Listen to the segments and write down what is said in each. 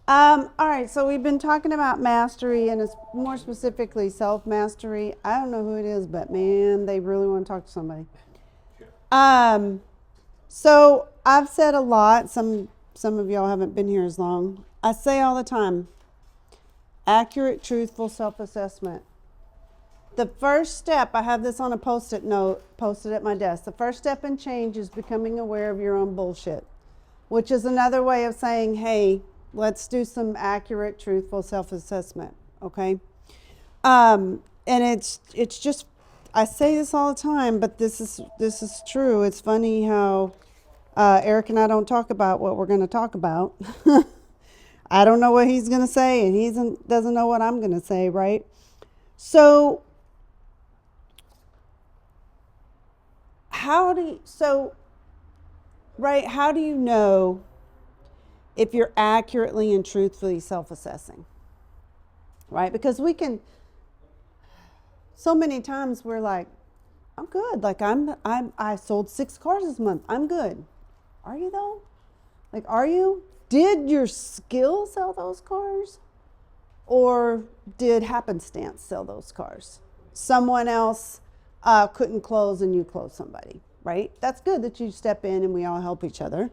All right, so we've been talking about mastery and it's more specifically self-mastery. I don't know who it is, but man, they really want to talk to somebody. Um, so I've said a lot. Some of y'all haven't been here as long. I say all the time, accurate, truthful self-assessment. The first step, I have this on a post-it note posted at my desk. The first step in change is becoming aware of your own bullshit, which is another way of saying, hey, let's do some accurate, truthful self-assessment, okay? And it's just, I say this all the time, but this is true. It's funny how Eric and I don't talk about what we're going to talk about. I don't know what he's going to say, and he doesn't know what I'm going to say, right? So how do you know if you're accurately and truthfully self-assessing, right? Because so many times we're like, I'm good. Like I sold 6 cars this month. I'm good. Are you though? Like, are you? Did your skill sell those cars? Or did happenstance sell those cars? Someone else couldn't close and you closed somebody, right? That's good that you step in and we all help each other.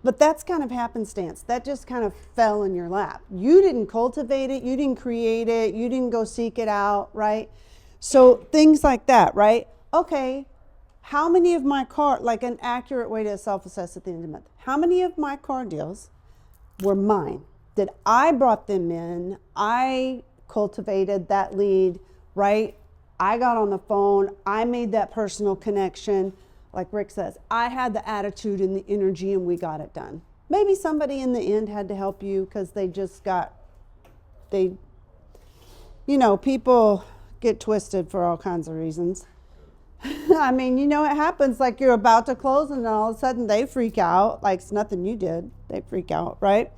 But that's kind of happenstance. That just kind of fell in your lap. You didn't cultivate it. You didn't create it. You didn't go seek it out, right? So things like that, right? Okay, how many of my like an accurate way to self-assess at the end of the month, how many of my car deals were mine? That I brought them in, I cultivated that lead, right? I got on the phone, I made that personal connection. Like Rick says, I had the attitude and the energy and we got it done. Maybe somebody in the end had to help you because people get twisted for all kinds of reasons. I mean, it happens, like you're about to close and then all of a sudden they freak out, like it's nothing you did. They freak out, right?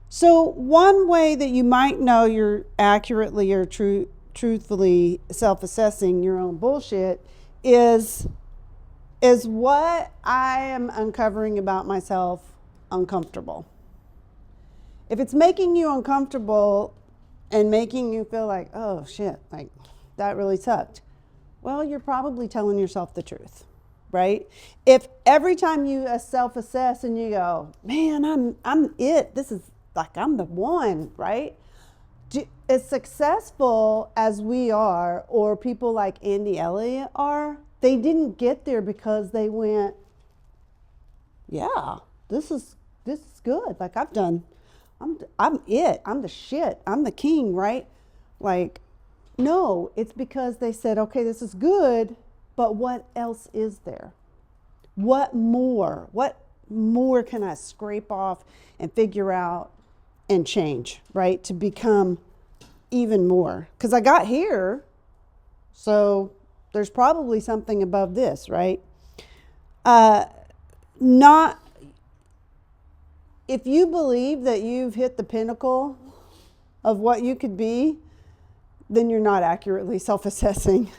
So one way that you might know you're accurately or truthfully self-assessing your own bullshit is what I am uncovering about myself uncomfortable. If it's making you uncomfortable and making you feel like, oh shit, like that really sucked, well, you're probably telling yourself the truth, right? If every time you self-assess and you go, man, I'm it, this is like I'm the one, right? As successful as we are, or people like Andy Elliott are, they didn't get there because they went, yeah, this is good. Like I'm it. I'm the shit. I'm the king, right? Like, no, it's because they said, okay, this is good, but what else is there? What more? What more can I scrape off and figure out and change, right? To become even more. Because I got here, so there's probably something above this, right? Not, if you believe that you've hit the pinnacle of what you could be, then you're not accurately self-assessing.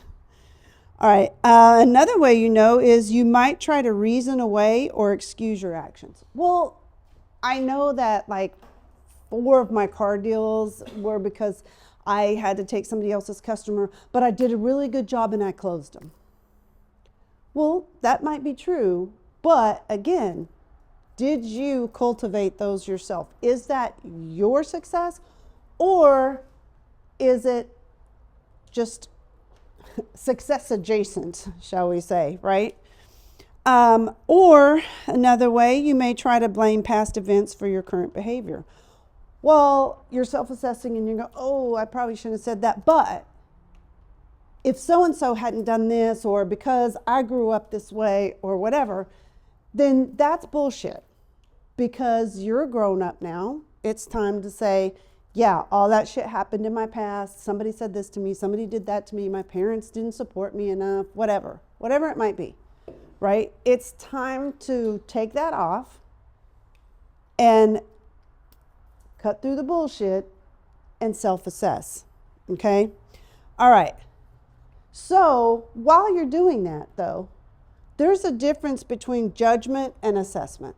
All right, another way is you might try to reason away or excuse your actions. Well, I know that like 4 of my car deals were because I had to take somebody else's customer, but I did a really good job and I closed them. Well, that might be true, but again, did you cultivate those yourself? Is that your success, or is it just success adjacent, shall we say, right? Or another way, you may try to blame past events for your current behavior. Well, you're self-assessing and you go, oh, I probably shouldn't have said that, but if so-and-so hadn't done this, or because I grew up this way, or whatever, then that's bullshit. Because you're grown up now, it's time to say, yeah, all that shit happened in my past. Somebody said this to me, somebody did that to me, my parents didn't support me enough, whatever it might be, right? It's time to take that off and cut through the bullshit and self-assess, okay? All right, so while you're doing that though, there's a difference between judgment and assessment.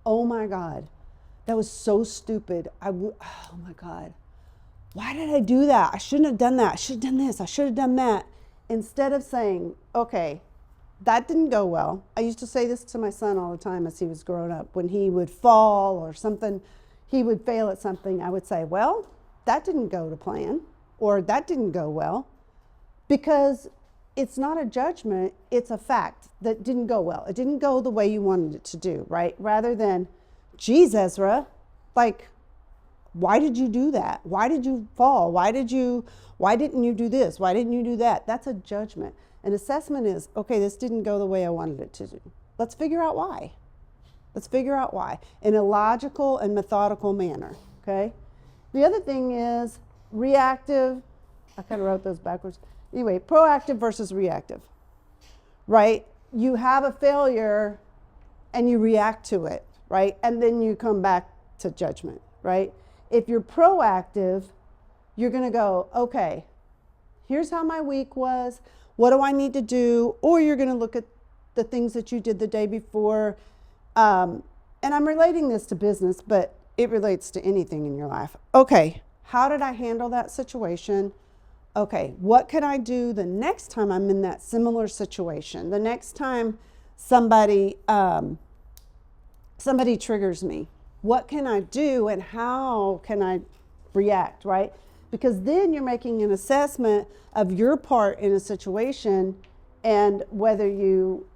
Oh my God, That was so stupid. Oh my God. Why did I do that? I shouldn't have done that. I should have done this. I should have done that. Instead of saying, okay, that didn't go well. I used to say this to my son all the time as he was growing up. When he would fall or something, he would fail at something, I would say, well, that didn't go to plan, or that didn't go well. Because it's not a judgment, it's a fact that didn't go well. It didn't go the way you wanted it to do, right? Rather than, geez, Ezra, like, why did you do that? Why did you fall? Why didn't you do this? Why didn't you do that? That's a judgment. An assessment is, okay, this didn't go the way I wanted it to do. Let's figure out why. Let's figure out why in a logical and methodical manner, okay? The other thing is reactive. I kind of wrote those backwards. Anyway, proactive versus reactive, right? You have a failure and you react to it, right? And then you come back to judgment, right? If you're proactive, you're going to go, okay, here's how my week was. What do I need to do? Or you're going to look at the things that you did the day before. And I'm relating this to business, but it relates to anything in your life. Okay, how did I handle that situation? Okay, what can I do the next time I'm in that similar situation? The next time somebody triggers me, what can I do and how can I react, right? Because then you're making an assessment of your part in a situation and whether you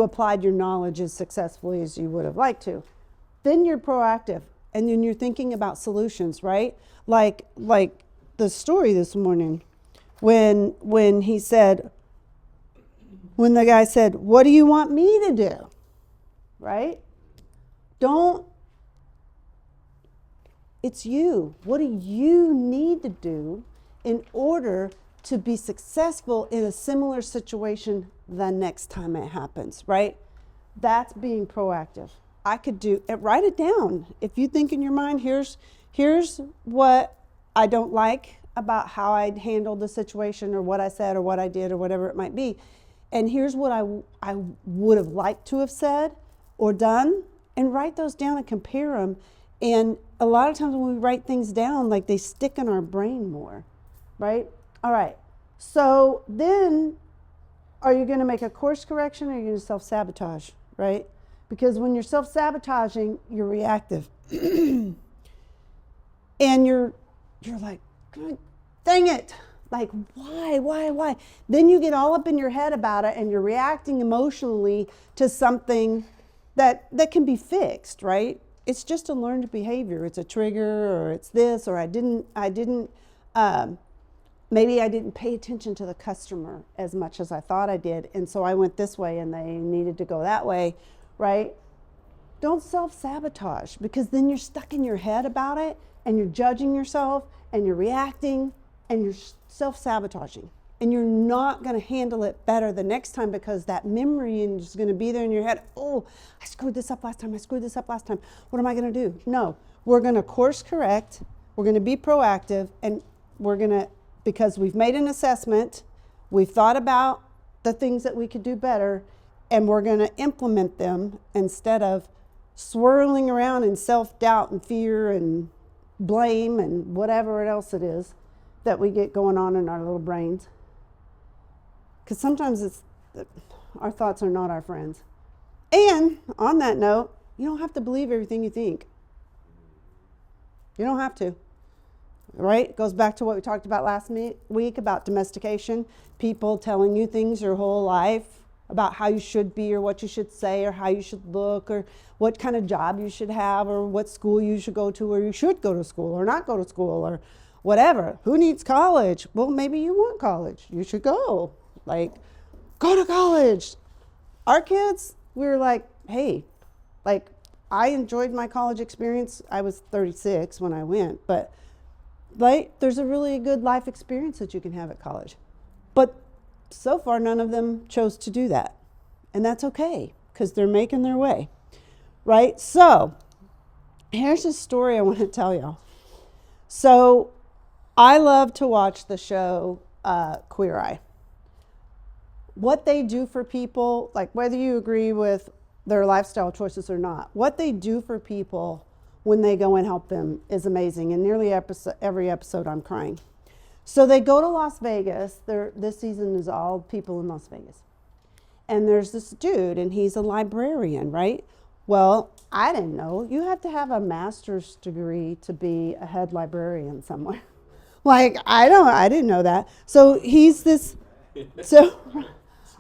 applied your knowledge as successfully as you would have liked to. Then you're proactive and then you're thinking about solutions, right? Like the story this morning when the guy said, what do you want me to do? Right? It's you. What do you need to do in order to be successful in a similar situation the next time it happens, right? That's being proactive. I could do it, write it down. If you think in your mind, here's what I don't like about how I handled the situation or what I said or what I did or whatever it might be. And here's what I would have liked to have said or done, and write those down and compare them. And a lot of times when we write things down, like they stick in our brain more, right? All right. So then are you going to make a course correction or are you going to self-sabotage, right? Because when you're self-sabotaging, you're reactive. And you're like, God, dang it. Like, why? Then you get all up in your head about it and you're reacting emotionally to something that can be fixed, right? It's just a learned behavior. It's a trigger, or it's this, or maybe I didn't pay attention to the customer as much as I thought I did. And so I went this way and they needed to go that way, right? Don't self-sabotage, because then you're stuck in your head about it and you're judging yourself and you're reacting and you're self-sabotaging. And you're not going to handle it better the next time, because that memory is going to be there in your head. Oh, I screwed this up last time. What am I going to do? No, we're going to course correct. We're going to be proactive, and we're going to, because we've made an assessment, we've thought about the things that we could do better, and we're going to implement them instead of swirling around in self-doubt and fear and blame and whatever else it is that we get going on in our little brains. Because sometimes our thoughts are not our friends. And on that note, you don't have to believe everything you think. You don't have to, right? It goes back to what we talked about last week about domestication. People telling you things your whole life about how you should be or what you should say or how you should look or what kind of job you should have or what school you should go to, or you should go to school or not go to school or whatever. Who needs college? Well, maybe you want college. You should go. Like, go to college. Our kids, we were like, hey, like, I enjoyed my college experience. I was 36 when I went, but like, there's a really good life experience that you can have at college. But so far, none of them chose to do that. And that's okay, because they're making their way, right? So here's a story I want to tell y'all. So I love to watch the show Queer Eye. What they do for people, like whether you agree with their lifestyle choices or not, what they do for people when they go and help them is amazing. And nearly every episode, I'm crying. So they go to Las Vegas. This season is all people in Las Vegas. And there's this dude, and he's a librarian, right? Well, I didn't know. You have to have a master's degree to be a head librarian somewhere. Like, I didn't know that. So he's this, so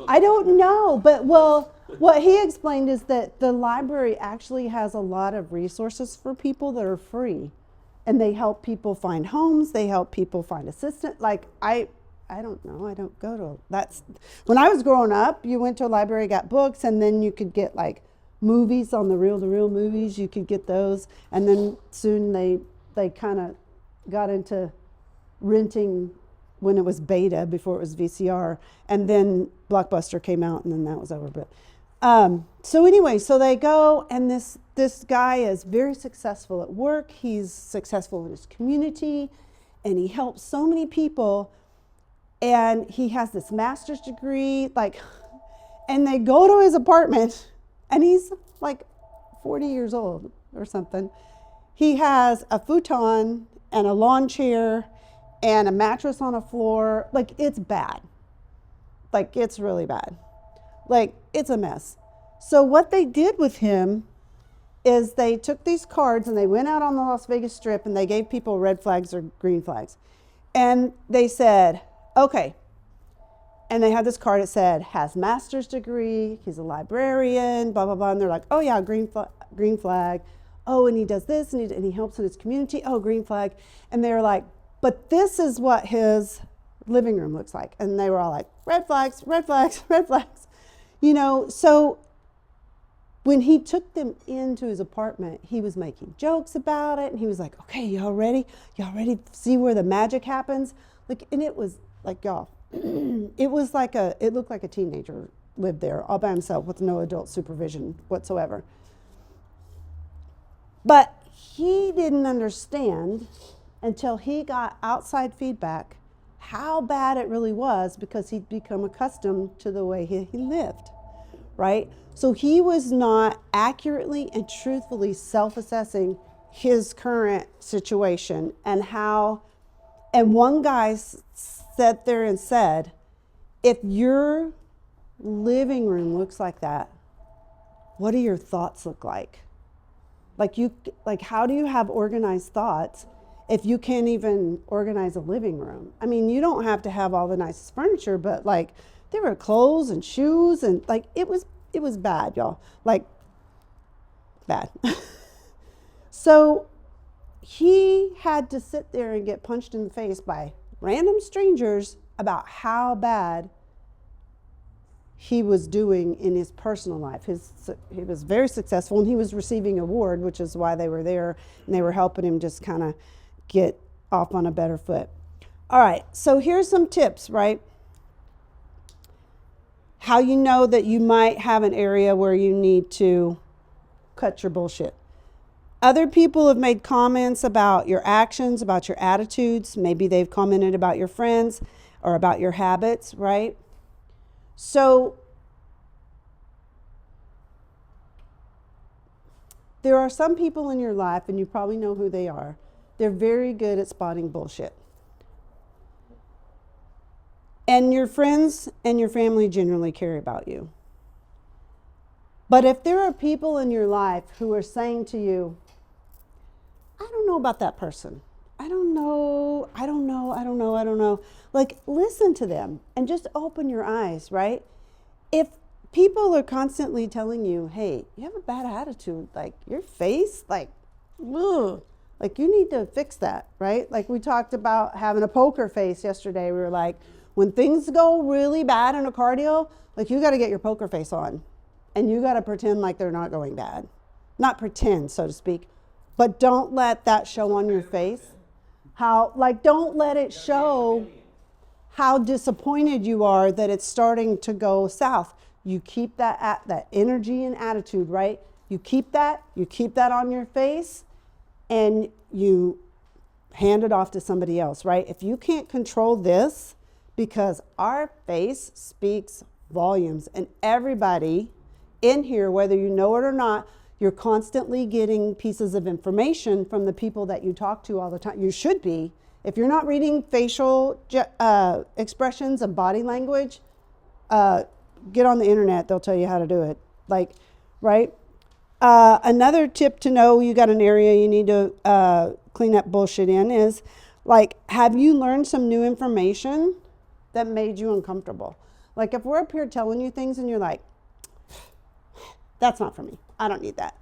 I don't know. But, well, what he explained is that the library actually has a lot of resources for people that are free. And they help people find homes. They help people find assistance. Like, I don't know. I don't go to, that's, when I was growing up, you went to a library, got books, and then you could get like movies on the reel-to-reel movies. You could get those. And then soon they kind of got into renting when it was beta before it was VCR. And then Blockbuster came out, and then that was over. But so anyway, so they go, and this guy is very successful at work. He's successful in his community, and he helps so many people. And he has this master's degree, like, and they go to his apartment, and he's like 40 years old or something. He has a futon and a lawn chair and a mattress on a floor. Like, it's bad. Like, it's really bad. Like, it's a mess. So what they did with him is they took these cards and they went out on the Las Vegas Strip and they gave people red flags or green flags. And they said, okay. And they had this card that said, has master's degree, he's a librarian, blah, blah, blah. And they're like, oh yeah, green flag. Oh, and he does this, and he helps in his community. Oh, green flag. And they were like, but this is what his living room looks like. And they were all like, red flags, red flags, red flags. You know, so when he took them into his apartment, he was making jokes about it. And he was like, okay, y'all ready? Y'all ready to see where the magic happens? Like, and it was like, y'all, it looked like a teenager lived there all by himself with no adult supervision whatsoever. But he didn't understand until he got outside feedback how bad it really was, because he'd become accustomed to the way he lived, right? So he was not accurately and truthfully self-assessing his current situation and how, and one guy sat there and said, if your living room looks like that, what do your thoughts look like? Like how do you have organized thoughts if you can't even organize a living room? I mean, you don't have to have all the nicest furniture, but like there were clothes and shoes and like it was bad, y'all. Like bad. So he had to sit there and get punched in the face by random strangers about how bad he was doing in his personal life. He was very successful, and he was receiving an award, which is why they were there, and they were helping him just kind of get off on a better foot. All right, so here's some tips, right? How you know that you might have an area where you need to cut your bullshit. Other people have made comments about your actions, about your attitudes. Maybe they've commented about your friends or about your habits, right? So there are some people in your life, and you probably know who they are. They're very good at spotting bullshit. And your friends and your family generally care about you. But if there are people in your life who are saying to you, I don't know about that person. I don't know. Like, listen to them and just open your eyes, right? If people are constantly telling you, hey, you have a bad attitude, like your face, like, ugh, like you need to fix that, right? Like we talked about having a poker face yesterday. We were like, when things go really bad in a car deal, like you got to get your poker face on and you got to pretend like they're not going bad. Not pretend, so to speak, but don't let that show on your face. Don't let it show how disappointed you are that it's starting to go south. You keep that energy and attitude, right? You keep that on your face, and you hand it off to somebody else, right? If you can't control this, because our face speaks volumes, and everybody in here, whether you know it or not, you're constantly getting pieces of information from the people that you talk to all the time. You should be. If you're not reading facial expressions and body language, get on the internet. They'll tell you how to do it. Like, right? Another tip to know you got an area you need to clean up bullshit in is, like, have you learned some new information that made you uncomfortable? Like, if we're up here telling you things and you're like, that's not for me, I don't need that.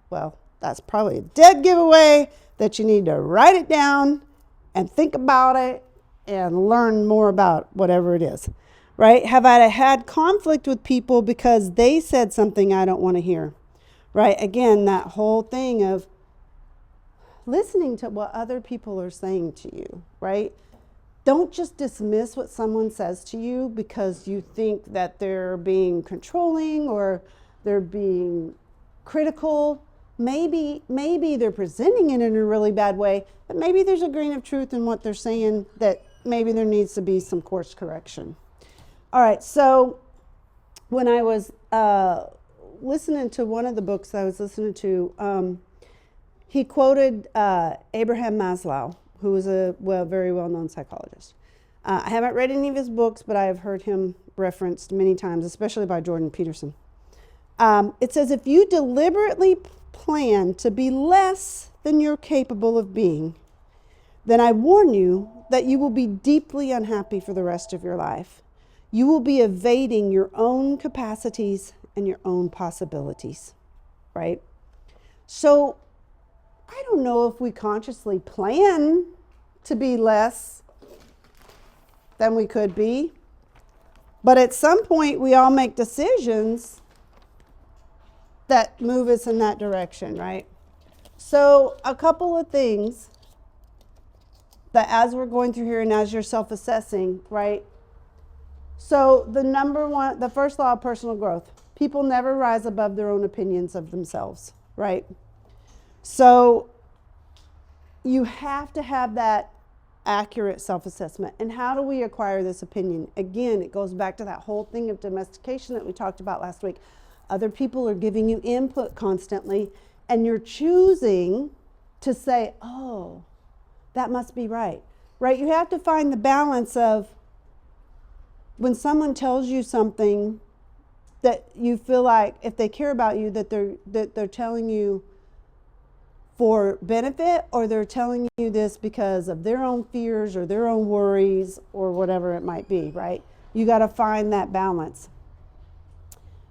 Well, that's probably a dead giveaway that you need to write it down and think about it and learn more about whatever it is, right? Have I had conflict with people because they said something I don't want to hear, right? Again, that whole thing of listening to what other people are saying to you, right? Don't just dismiss what someone says to you because you think that they're being controlling or they're being critical. Maybe they're presenting it in a really bad way, but maybe there's a grain of truth in what they're saying that maybe there needs to be some course correction. All right, so when I was listening to one of the books I was listening to, he quoted Abraham Maslow, who was a very well-known psychologist. I haven't read any of his books, but I have heard him referenced many times, especially by Jordan Peterson. It says, if you deliberately plan to be less than you're capable of being, then I warn you that you will be deeply unhappy for the rest of your life. You will be evading your own capacities and your own possibilities, right? So I don't know if we consciously plan to be less than we could be, but at some point we all make decisions that move us in that direction, right? So a couple of things that as we're going through here and as you're self-assessing, right? So the first law of personal growth, people never rise above their own opinions of themselves, right? So you have to have that accurate self-assessment. And how do we acquire this opinion? Again, it goes back to that whole thing of domestication that we talked about last week. Other people are giving you input constantly, and you're choosing to say, oh, that must be right, right? You have to find the balance of when someone tells you something that you feel like if they care about you, that they're telling you for benefit, or they're telling you this because of their own fears or their own worries or whatever it might be, right? You got to find that balance.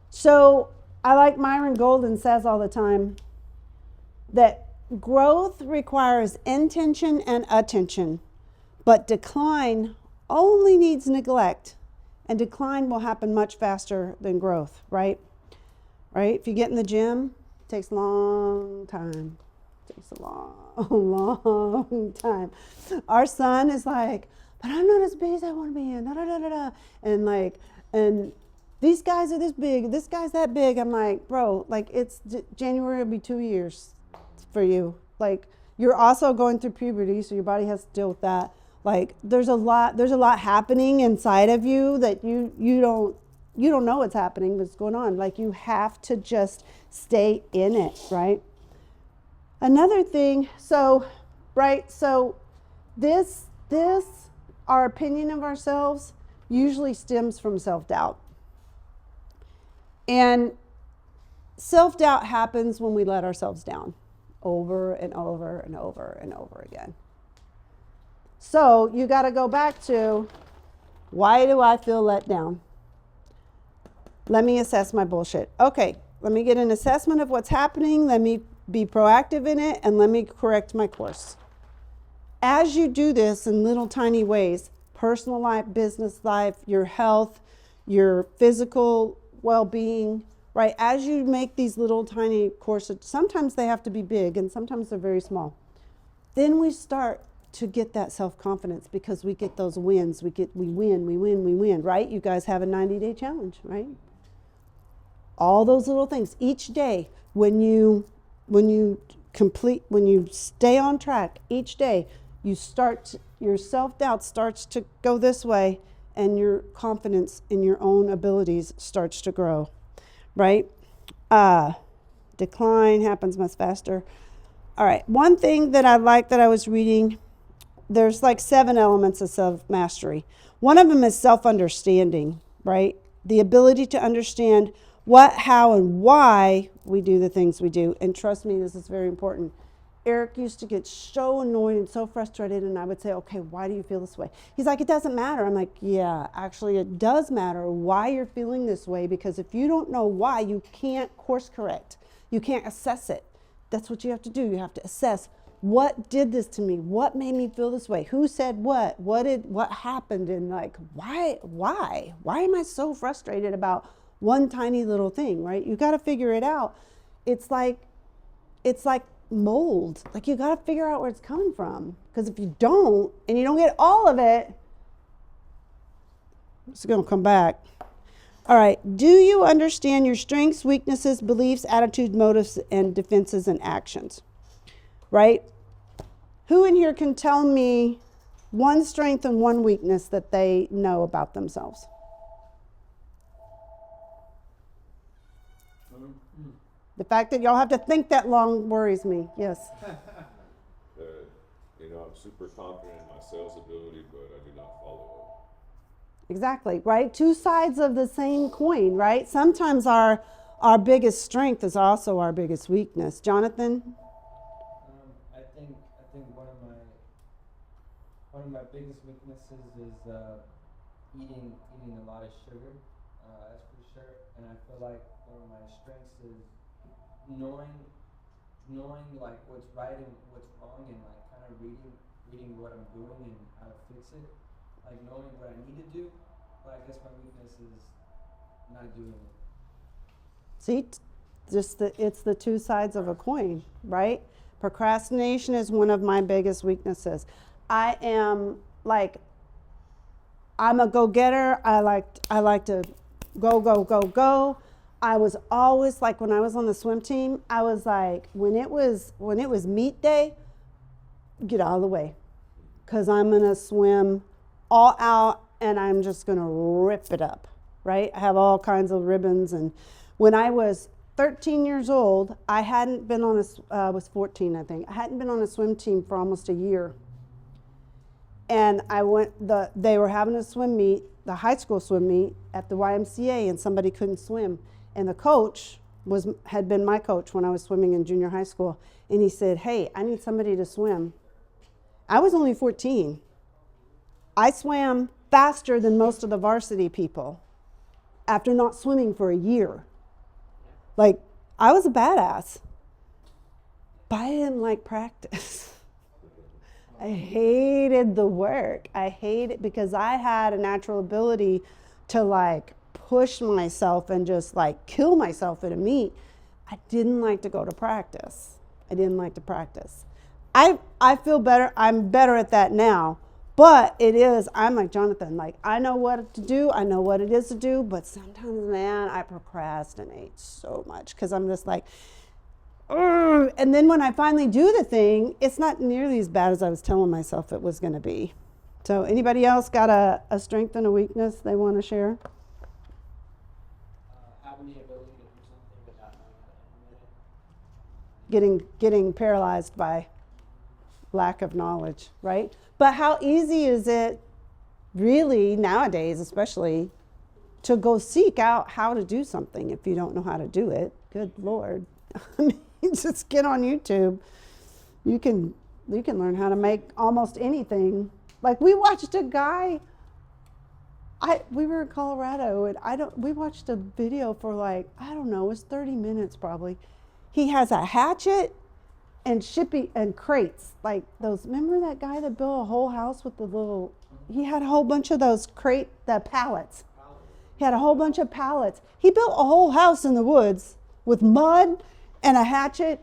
So I like Myron Golden says all the time that growth requires intention and attention, but decline only needs neglect, and decline will happen much faster than growth, right? Right? If you get in the gym, it takes a long time. It takes a long time. Our son is like, but I'm not as big as I want to be, and these guys are this big, this guy's that big. I'm like, bro, like it's January will be 2 years for you. Like you're also going through puberty, so your body has to deal with that. Like there's a lot happening inside of you that you don't know what's happening, what's going on. Like you have to just stay in it, right? Another thing, so this our opinion of ourselves usually stems from self-doubt. And self-doubt happens when we let ourselves down over and over and over and over again. So you got to go back to, why do I feel let down? Let me assess my bullshit. Okay, let me get an assessment of what's happening. Let me be proactive in it, and let me correct my course. As you do this in little tiny ways, personal life, business life, your health, your physical well-being, right? As you make these little tiny courses, sometimes they have to be big and sometimes they're very small. Then we start to get that self-confidence because we get those wins. We win, right? You guys have a 90-day challenge, right? All those little things each day, when you stay on track each day, your self-doubt starts to go this way, and your confidence in your own abilities starts to grow, right? Decline happens much faster. All right. One thing that I like that I was reading, there's like 7 elements of self-mastery. One of them is self-understanding, right? The ability to understand what, how, and why we do the things we do. And trust me, this is very important. Eric used to get so annoyed and so frustrated, and I would say, okay, why do you feel this way? He's like, it doesn't matter. I'm like, yeah, actually it does matter why you're feeling this way, because if you don't know why, you can't course correct. You can't assess it. That's what you have to do. You have to assess, what did this to me? What made me feel this way? Who said what? What happened? And like, why am I so frustrated about one tiny little thing, right? You got to figure it out. It's like mold. Like, you got to figure out where it's coming from. Because if you don't, and you don't get all of it, it's going to come back. All right. Do you understand your strengths, weaknesses, beliefs, attitudes, motives, and defenses and actions? Right? Who in here can tell me one strength and one weakness that they know about themselves? The fact that y'all have to think that long worries me. Yes. I'm super confident in my sales ability, but I do not follow up. Exactly, right? 2 sides of the same coin, right? Sometimes our biggest strength is also our biggest weakness. Jonathan? I think one of my biggest weaknesses is eating a lot of sugar. That's for sure. And I feel like one of my strengths is knowing like what's right and what's wrong, and like kind of reading what I'm doing and how to fix it, like knowing what I need to do. But I guess my weakness is not doing it. See, it's the 2 sides of a coin, right? Procrastination is one of my biggest weaknesses. I'm a go-getter. I like to go. I was always like, when I was on the swim team, I was like, when it was meet day, get out of the way, because I'm going to swim all out and I'm just going to rip it up, right? I have all kinds of ribbons. And when I was 13 years old, I hadn't been on was 14, I think. I hadn't been on a swim team for almost a year. And they were having a swim meet, the high school swim meet at the YMCA, and somebody couldn't swim. And the coach had been my coach when I was swimming in junior high school. And he said, hey, I need somebody to swim. I was only 14. I swam faster than most of the varsity people after not swimming for a year. Like, I was a badass. But I didn't like practice. I hated the work. I hated it because I had a natural ability to like push myself and just like kill myself at a meet. I didn't like to go to practice. I feel better. I'm better at that now. But I'm like Jonathan, like I know what to do. I know what it is to do. But sometimes, man, I procrastinate so much because I'm just like, ugh. And then when I finally do the thing, it's not nearly as bad as I was telling myself it was going to be. So anybody else got a strength and a weakness they want to share? Having the ability to do something without knowing how to implement it. Getting paralyzed by lack of knowledge, right? But how easy is it really nowadays, especially, to go seek out how to do something if you don't know how to do it? Good Lord. I mean, just get on YouTube. You can learn how to make almost anything. Like, we watched a guy, we were in Colorado, and we watched a video for like, I don't know, it was 30 minutes probably. He has a hatchet and shipping and crates, like those. Remember that guy that built a whole house with the little? He had a whole bunch of those the pallets. He had a whole bunch of pallets. He built a whole house in the woods with mud and a hatchet,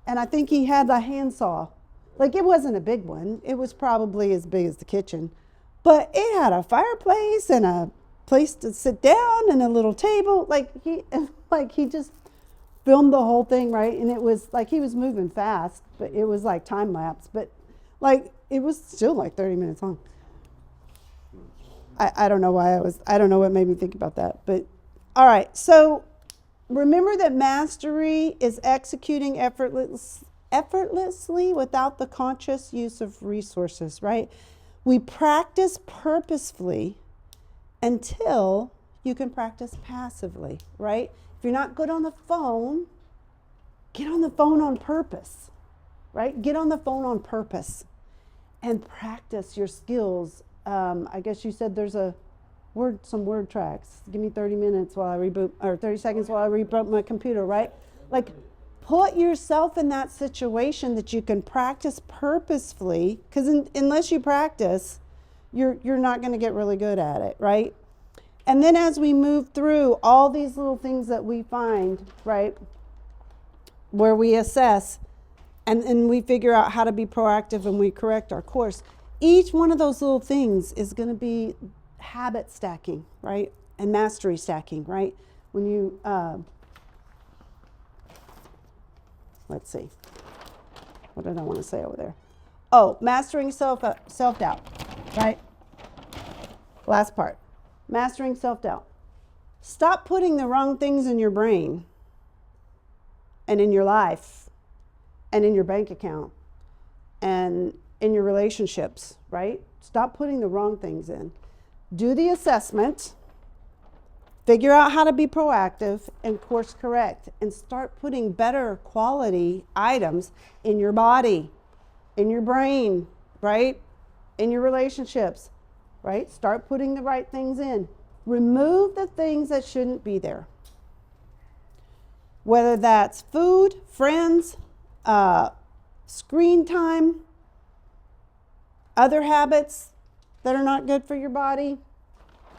and I think he had a handsaw. Like, it wasn't a big one. It was probably as big as the kitchen, but it had a fireplace and a place to sit down and a little table. Like he just filmed the whole thing, right? And it was like he was moving fast, but it was like time lapse. But like, it was still like 30 minutes long. I don't know why I don't know what made me think about that. But all right, so remember that mastery is executing effortlessly without the conscious use of resources, right? We practice purposefully until you can practice passively, right? If you're not good on the phone, get on the phone on purpose, right? Get on the phone on purpose and practice your skills. I guess you said there's some word tracks. Give me 30 minutes while I reboot, or 30 seconds while I reboot my computer, right? Like, put yourself in that situation that you can practice purposefully, because unless you practice, you're not going to get really good at it, right? And then as we move through all these little things that we find, right, where we assess and we figure out how to be proactive and we correct our course, each one of those little things is going to be habit stacking, right? And mastery stacking, right? When you, let's see, what did I want to say over there? Oh, mastering self-doubt, right? Last part. Mastering self-doubt. Stop putting the wrong things in your brain and in your life and in your bank account and in your relationships, right? Stop putting the wrong things in. Do the assessment, figure out how to be proactive and course correct, and start putting better quality items in your body, in your brain, right? In your relationships. Right? Start putting the right things in. Remove the things that shouldn't be there. Whether that's food, friends, screen time, other habits that are not good for your body,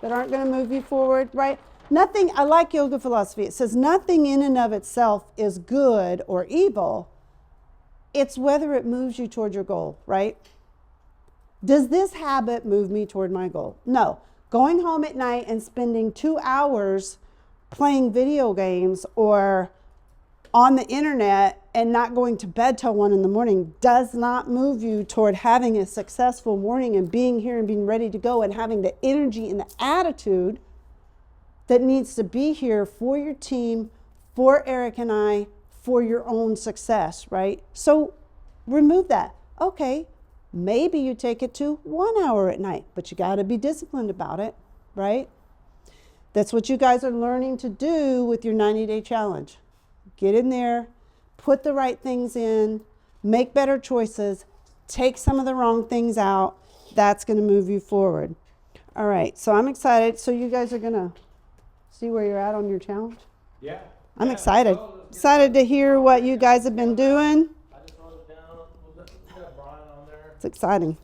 that aren't going to move you forward, right? Nothing, I like yoga philosophy. It says nothing in and of itself is good or evil. It's whether it moves you toward your goal, right? Does this habit move me toward my goal? No. Going home at night and spending 2 hours playing video games or on the internet and not going to bed till 1 a.m. does not move you toward having a successful morning and being here and being ready to go and having the energy and the attitude that needs to be here for your team, for Eric and I, for your own success, right? So remove that. Okay. Maybe you take it to 1 hour at night, but you got to be disciplined about it, right? That's what you guys are learning to do with your 90-day challenge. Get in there, put the right things in, make better choices, take some of the wrong things out. That's going to move you forward. All right, so I'm excited. So you guys are going to see where you're at on your challenge? Yeah. I'm excited. Excited to hear what you guys have been doing. I just wrote it down. We'll get Brian on there. It's exciting.